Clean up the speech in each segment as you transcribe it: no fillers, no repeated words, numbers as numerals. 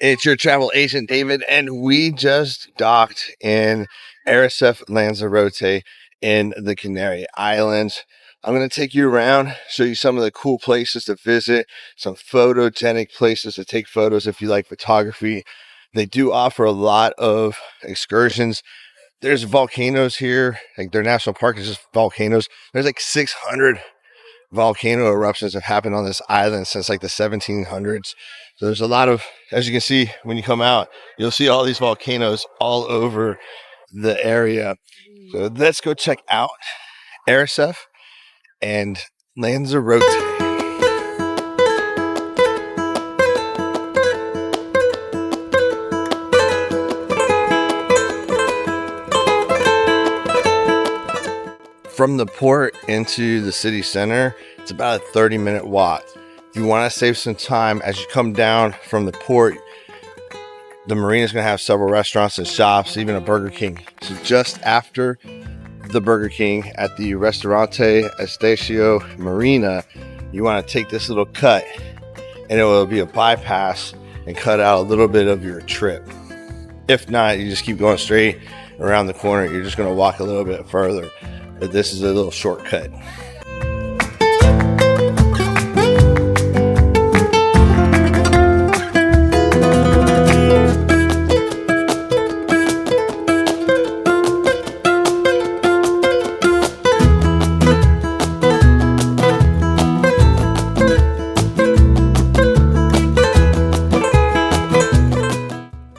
It's your travel agent, David, and we just docked in Lanzarote in the Canary Islands. I'm going to take you around, show you some of the cool places to visit, some photogenic places to take photos if you like photography. They do offer a lot of excursions. There's volcanoes here, like their national park is just volcanoes. There's like 600 volcano eruptions have happened on this island since like the 1700s. So there's a lot of, as you can see, when you come out, you'll see all these volcanoes all over the area. So let's go check out Arrecife and Lanzarote. From the port into the city center, it's about a 30-minute walk. If you want to save some time as you come down from the port, the marina is going to have several restaurants and shops, even a Burger King. So just after the Burger King at the Restaurante Estacio Marina, you want to take this little cut and it will be a bypass and cut out a little bit of your trip. If not, you just keep going straight around the corner. You're just going to walk a little bit further. But this is a little shortcut.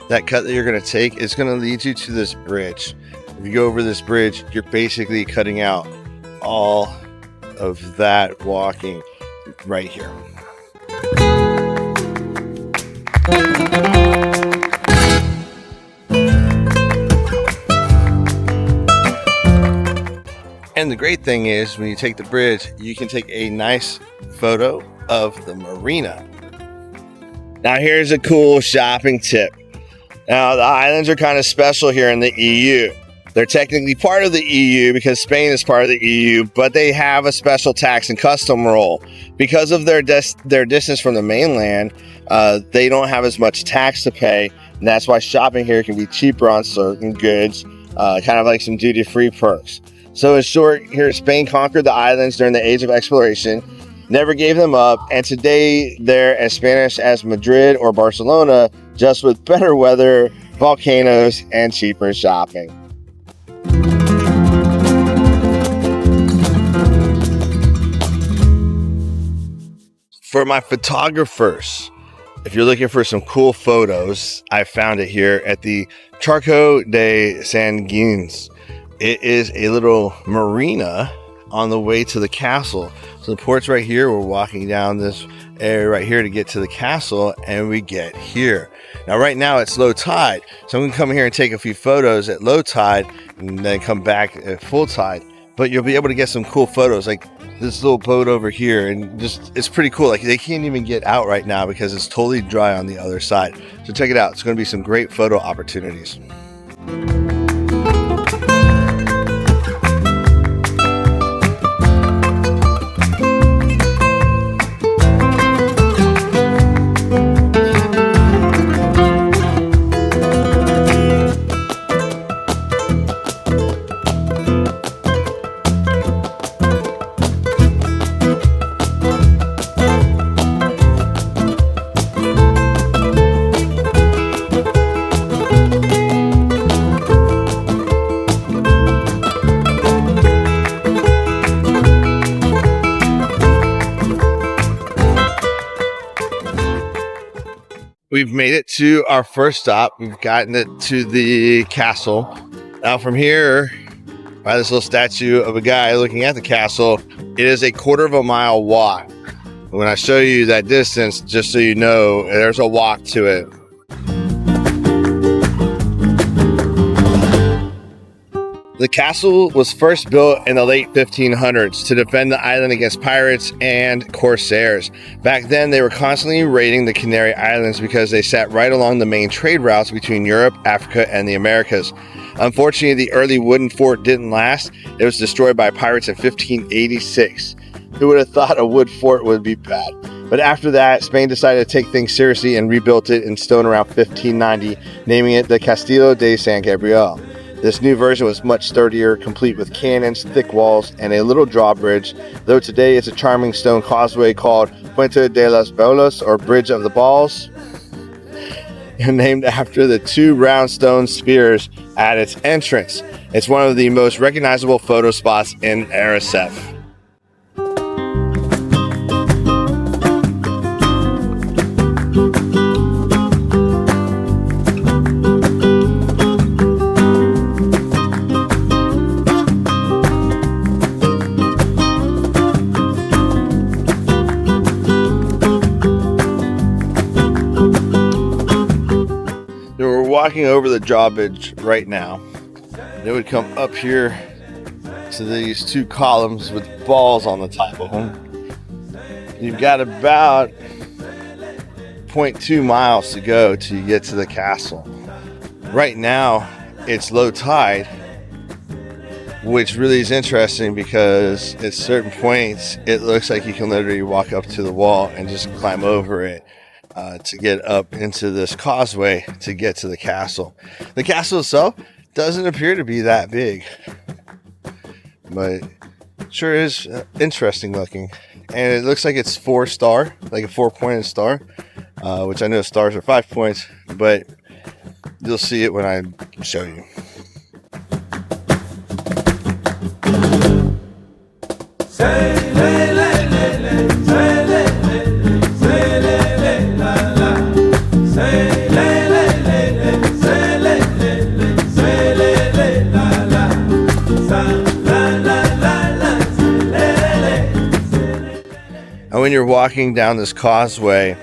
That cut that you're going to take is going to lead you to this bridge. If you go over this bridge, you're basically cutting out all of that walking right here. And the great thing is when you take the bridge, you can take a nice photo of the marina. Now here's a cool shopping tip. Now the islands are kind of special here in the EU. They're technically part of the EU because Spain is part of the EU, but they have a special tax and custom roll. Because of their distance from the mainland, they don't have as much tax to pay, and that's why shopping here can be cheaper on certain goods, kind of like some duty-free perks. So in short, here Spain conquered the islands during the age of exploration, never gave them up, and today they're as Spanish as Madrid or Barcelona, just with better weather, volcanoes, and cheaper shopping. For my photographers, if you're looking for some cool photos, I found it here at the Charco de Sanguines. It is a little marina on the way to the castle. So the port's right here. We're walking down this area right here to get to the castle, and we get here. Now right now it's low tide, so I'm gonna come here and take a few photos at low tide and then come back at full tide. But you'll be able to get some cool photos like this little boat over here, and just it's pretty cool. Like they can't even get out right now because it's totally dry on the other side. So check it out. It's going to be some great photo opportunities. We've made it to our first stop. We've gotten it to the castle. Now from here, by this little statue of a guy looking at the castle, it is a 1/4 mile walk. When I show you that distance, just so you know, there's a walk to it. The castle was first built in the late 1500s to defend the island against pirates and corsairs. Back then, they were constantly raiding the Canary Islands because they sat right along the main trade routes between Europe, Africa, and the Americas. Unfortunately, the early wooden fort didn't last. It was destroyed by pirates in 1586. Who would have thought a wood fort would be bad? But after that, Spain decided to take things seriously and rebuilt it in stone around 1590, naming it the Castillo de San Gabriel. This new version was much sturdier, complete with cannons, thick walls, and a little drawbridge, though today it's a charming stone causeway called Puente de las Bolas, or Bridge of the Balls, named after the two round stone spheres at its entrance. It's one of the most recognizable photo spots in Arrecife. Walking over the drawbridge right now, they would come up here to these two columns with balls on the top of them. You've got about 0.2 miles to go till you get to the castle. Right now it's low tide, which really is interesting because at certain points it looks like you can literally walk up to the wall and just climb over it to get up into this causeway to get to the castle. The castle itself doesn't appear to be that big, but sure is interesting looking. And it looks like it's 4-star, like a 4-pointed star, which I know stars are 5 points, but you'll see it when I show you. And when you're walking down this causeway,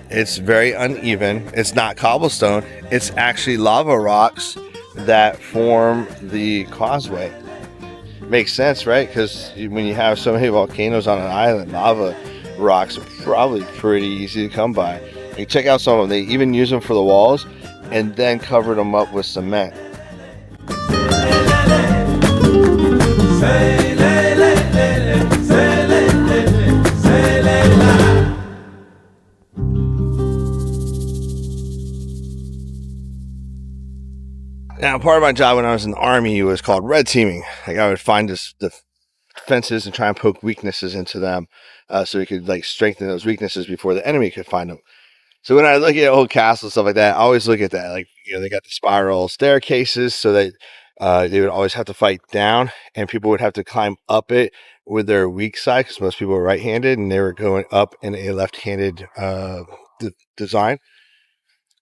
it's very uneven. It's not cobblestone. It's actually lava rocks that form the causeway. Makes sense, right? Because when you have so many volcanoes on an island, lava rocks are probably pretty easy to come by. You check out some of them. They even use them for the walls and then covered them up with cement. Now, part of my job when I was in the Army was called red teaming. Like, I would find the fences and try and poke weaknesses into them so we could like strengthen those weaknesses before the enemy could find them. So when I look at old castles, stuff like that, I always look at that. Like, you know, they got the spiral staircases so that they would always have to fight down, and people would have to climb up it with their weak side because most people were right-handed and they were going up in a left-handed design.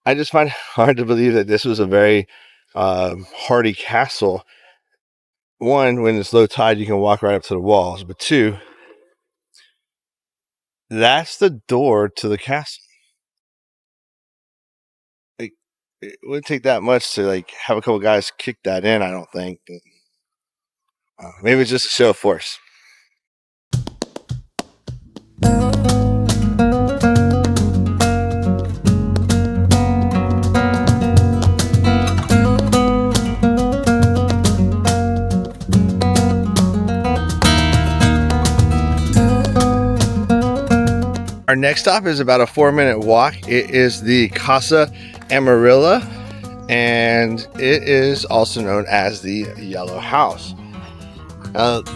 I just find it hard to believe that this was a very hardy castle. One, when it's low tide, you can walk right up to the walls. But two, that's the door to the castle. Like, it wouldn't take that much to like have a couple guys kick that in. I don't think. But, maybe it's just a show of force. Our next stop is about a 4-minute walk. It is the Casa Amarilla, and it is also known as the Yellow House.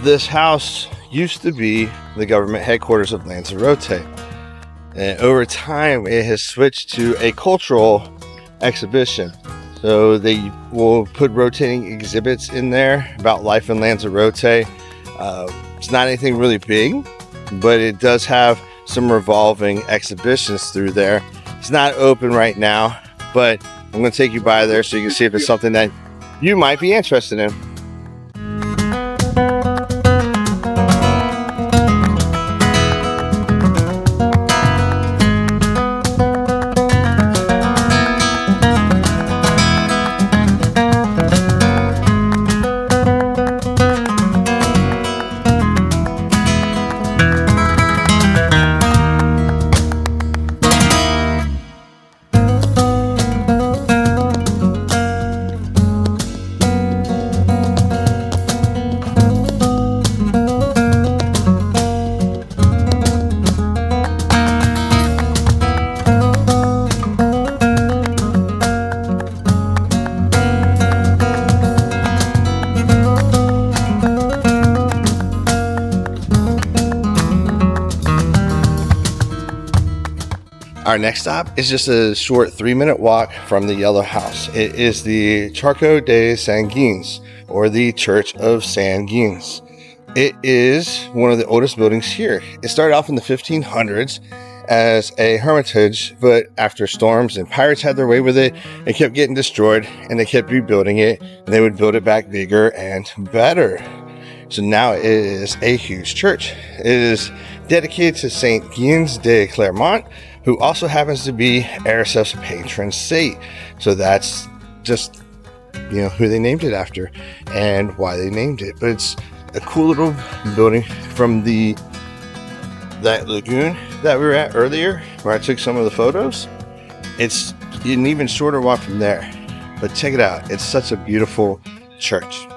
This house used to be the government headquarters of Lanzarote, and over time it has switched to a cultural exhibition. So they will put rotating exhibits in there about life in Lanzarote. It's not anything really big, but it does have some revolving exhibitions through there. It's not open right now, but I'm going to take you by there so you can see if it's something that you might be interested in. Our next stop is just a short 3-minute walk from the Yellow House. It is the Charco de Sanguins, or the Church of Sanguins. It is one of the oldest buildings here. It started off in the 1500s as a hermitage, but after storms and pirates had their way with it, it kept getting destroyed, and they kept rebuilding it, and they would build it back bigger and better. So now it is a huge church. It is dedicated to Saint Guines de Clermont, who also happens to be RSF's patron saint. So that's just, who they named it after and why they named it. But it's a cool little building from that lagoon that we were at earlier, where I took some of the photos. It's an even shorter walk from there. But check it out. It's such a beautiful church.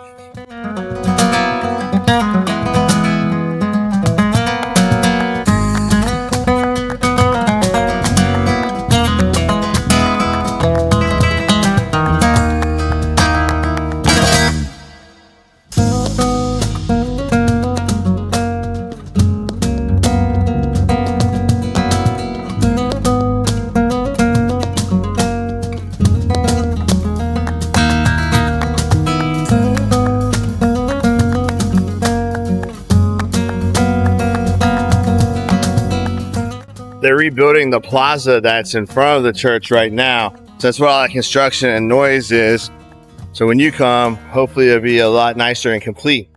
They're rebuilding the plaza that's in front of the church right now. So that's where all that construction and noise is. So when you come, hopefully it'll be a lot nicer and complete.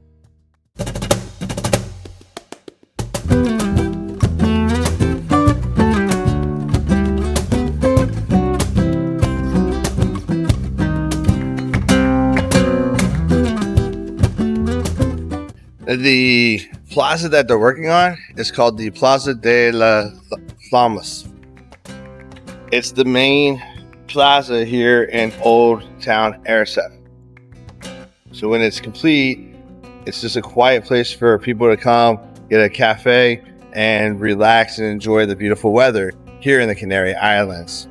The plaza that they're working on is called the Plaza de la Flamas. It's the main plaza here in Old Town RSF. So when it's complete, it's just a quiet place for people to come, get a cafe, and relax and enjoy the beautiful weather here in the Canary Islands.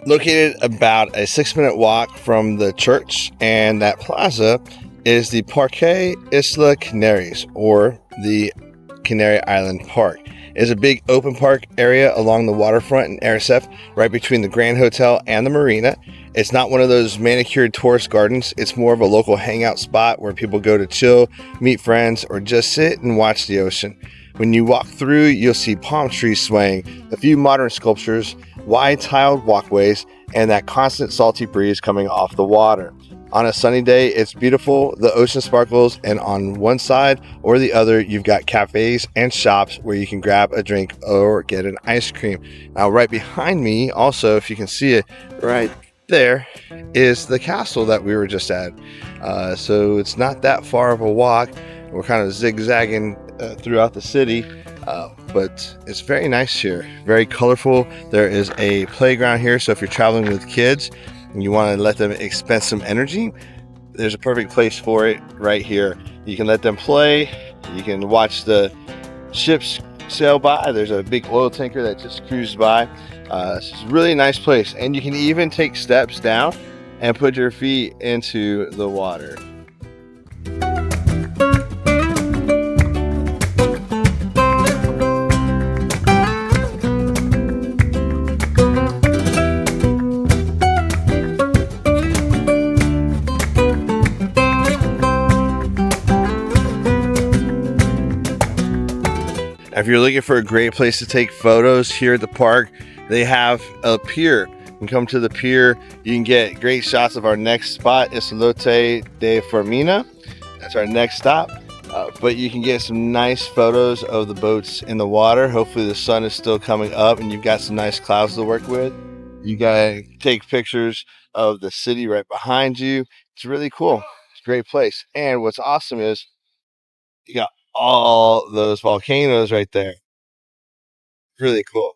Located about a 6-minute walk from the church and that plaza is the Parque Isla Canaries, or the Canary Island Park. It is a big open park area along the waterfront in RSF, right between the Grand Hotel and the marina. It's not one of those manicured tourist gardens. It's more of a local hangout spot where people go to chill, meet friends, or just sit and watch the ocean. When you walk through, you'll see palm trees swaying, a few modern sculptures, wide tiled walkways, and that constant salty breeze coming off the water. On a sunny day, it's beautiful, the ocean sparkles, and on one side or the other, you've got cafes and shops where you can grab a drink or get an ice cream. Now, right behind me, also, if you can see it right there, is the castle that we were just at. So it's not that far of a walk. We're kind of zigzagging throughout the city, but it's very nice here, very colorful. There is a playground here, so if you're traveling with kids and you want to let them expend some energy, there's a perfect place for it right here. You can let them play, you can watch the ships sail by. There's a big oil tanker that just cruised by. It's a really nice place, and you can even take steps down and put your feet into the water. If you're looking for a great place to take photos here at the park, they have a pier. You can come to the pier. You can get great shots of our next spot, Islote de Formina. That's our next stop. But you can get some nice photos of the boats in the water. Hopefully the sun is still coming up and you've got some nice clouds to work with. You gotta take pictures of the city right behind you. It's really cool. It's a great place. And what's awesome is you got all those volcanoes right there. Really cool.